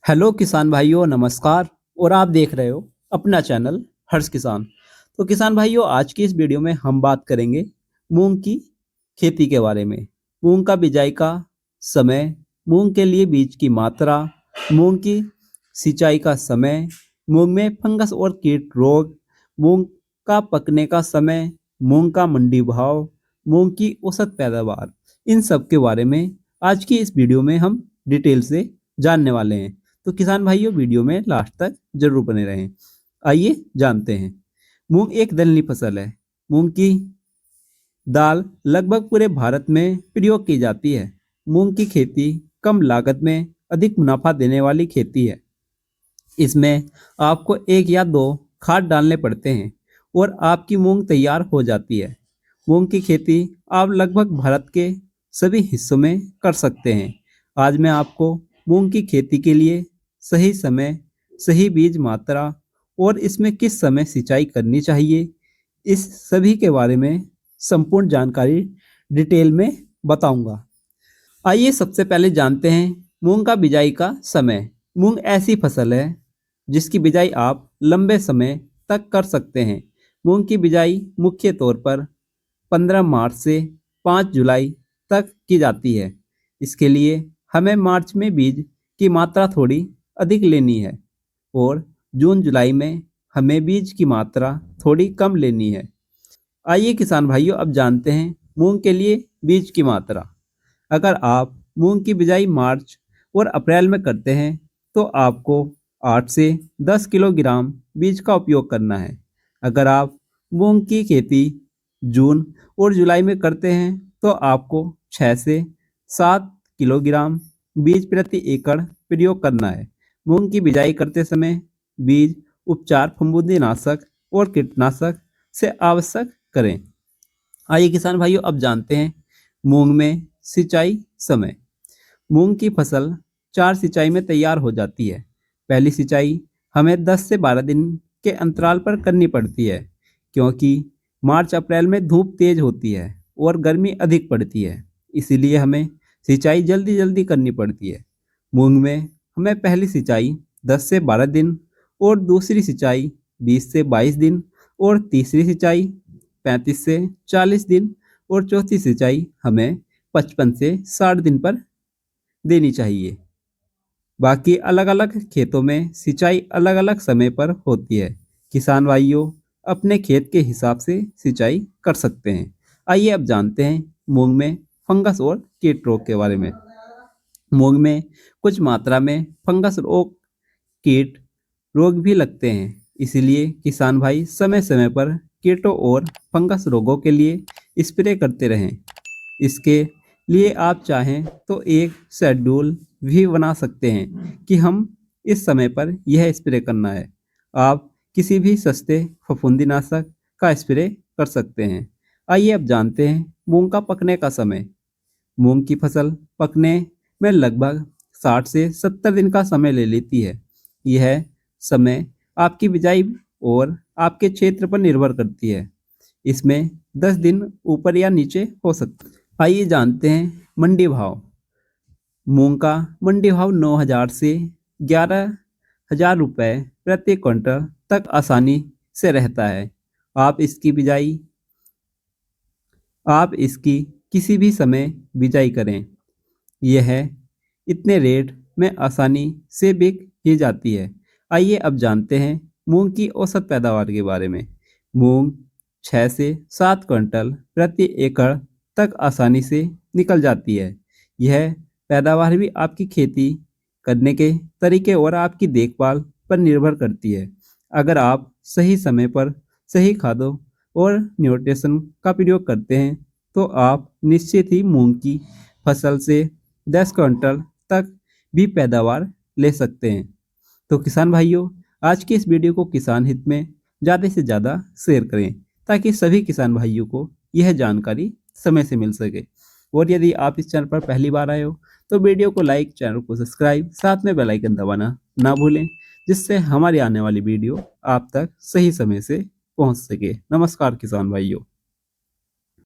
Hello किसान भाइयों, नमस्कार। और आप देख रहे हो अपना चैनल हर्ष किसान। तो किसान भाइयों, आज की इस वीडियो में हम बात करेंगे मूंग की खेती के बारे में। मूंग का बिजाई का समय, मूंग के लिए बीज की मात्रा, मूंग की सिंचाई का समय, मूंग में फंगस और कीट रोग, मूंग का पकने का समय, मूंग का मंडी भाव, मूंग की औसत पैदावार, इन सब के बारे में आज की इस वीडियो में हम डिटेल से जानने वाले हैं। तो किसान भाइयों, वीडियो में लास्ट तक जरूर बने रहें। आइए जानते हैं। मूंग एक दलहनी फसल है। मूंग की दाल लगभग पूरे भारत में प्रयोग की जाती है। मूंग की खेती कम लागत में अधिक मुनाफा देने वाली खेती है। इसमें आपको एक या दो खाद डालने पड़ते हैं और आपकी मूंग तैयार हो जाती है। मूंग की खेती आप लगभग भारत के सभी हिस्सों में कर सकते हैं। आज मैं आपको मूंग की खेती के लिए सही समय, सही बीज मात्रा और इसमें किस समय सिंचाई करनी चाहिए, इस सभी के बारे में संपूर्ण जानकारी डिटेल में बताऊंगा। आइए सबसे पहले जानते हैं मूंग का बिजाई का समय। मूंग ऐसी फसल है जिसकी बिजाई आप लंबे समय तक कर सकते हैं। मूंग की बिजाई मुख्य तौर पर 15 मार्च से 5 जुलाई तक की जाती है। इसके लिए हमें मार्च में बीज की मात्रा थोड़ी अधिक लेनी है और जून जुलाई में हमें बीज की मात्रा थोड़ी कम लेनी है। आइए किसान भाइयों, अब जानते हैं मूंग के लिए बीज की मात्रा। अगर आप मूंग की बिजाई मार्च और अप्रैल में करते हैं तो आपको 8 से 10 किलोग्राम बीज का उपयोग करना है। अगर आप मूंग की खेती जून और जुलाई में करते हैं तो आपको 6 से 7 किलोग्राम बीज प्रति एकड़ प्रयोग करना है। मूंग की बिजाई करते समय बीज उपचार फफूंदीनाशक और कीटनाशक से आवश्यक करें। आइए किसान भाइयों, अब जानते हैं मूंग में सिंचाई समय। मूंग की फसल 4 सिंचाई में तैयार हो जाती है। पहली सिंचाई हमें 10 से 12 दिन के अंतराल पर करनी पड़ती है, क्योंकि मार्च अप्रैल में धूप तेज होती है और गर्मी अधिक पड़ती है। इसीलिए हमें सिंचाई जल्दी जल्दी करनी पड़ती है। मूंग में हमें पहली सिंचाई 10 से 12 दिन और दूसरी सिंचाई 20 से 22 दिन और तीसरी सिंचाई 35 से 40 दिन और चौथी सिंचाई हमें 55 से 60 दिन पर देनी चाहिए। बाकी अलग अलग खेतों में सिंचाई अलग अलग समय पर होती है। किसान भाइयों अपने खेत के हिसाब से सिंचाई कर सकते हैं। आइए अब जानते हैं मूंग में फंगस और कीट रोग के बारे में। मूंग में कुछ मात्रा में फंगस रोग, कीट रोग भी लगते हैं। इसलिए किसान भाई समय समय पर कीटों और फंगस रोगों के लिए स्प्रे करते रहें। इसके लिए आप चाहें तो एक शेड्यूल भी बना सकते हैं कि हम इस समय पर यह स्प्रे करना है। आप किसी भी सस्ते फफूंदीनाशक का स्प्रे कर सकते हैं। आइए अब जानते हैं मूंग का पकने का समय। मूंग की फसल पकने में लगभग 60 से 70 दिन का समय ले लेती है। यह समय आपकी बिजाई और आपके क्षेत्र पर निर्भर करती है। इसमें 10 दिन ऊपर या नीचे हो सकते हैं। आइए जानते हैं मंडी भाव। मूंग का मंडी भाव 9,000 से 11,000 रुपये प्रति क्विंटल तक आसानी से रहता है। आप इसकी बिजाई आप इसकी किसी भी समय बिजाई करें। यह इतने रेट में आसानी से बिक ही जाती है। आइए अब जानते हैं मूंग की औसत पैदावार के बारे में। मूंग 6 से 7 क्विंटल प्रति एकड़ तक आसानी से निकल जाती है। यह पैदावार भी आपकी खेती करने के तरीके और आपकी देखभाल पर निर्भर करती है। अगर आप सही समय पर सही खादों और न्यूट्रिशन का प्रयोग करते हैं तो आप निश्चित ही मूंग की फसल से 10 क्विंटल तक भी पैदावार ले सकते हैं। तो किसान भाइयों, आज की इस वीडियो को किसान हित में ज़्यादा से ज़्यादा शेयर करें ताकि सभी किसान भाइयों को यह जानकारी समय से मिल सके। और यदि आप इस चैनल पर पहली बार आए हो तो वीडियो को लाइक, चैनल को सब्सक्राइब, साथ में बेल आइकन दबाना ना भूलें, जिससे हमारी आने वाली वीडियो आप तक सही समय से पहुंच सके। नमस्कार किसान भाइयों।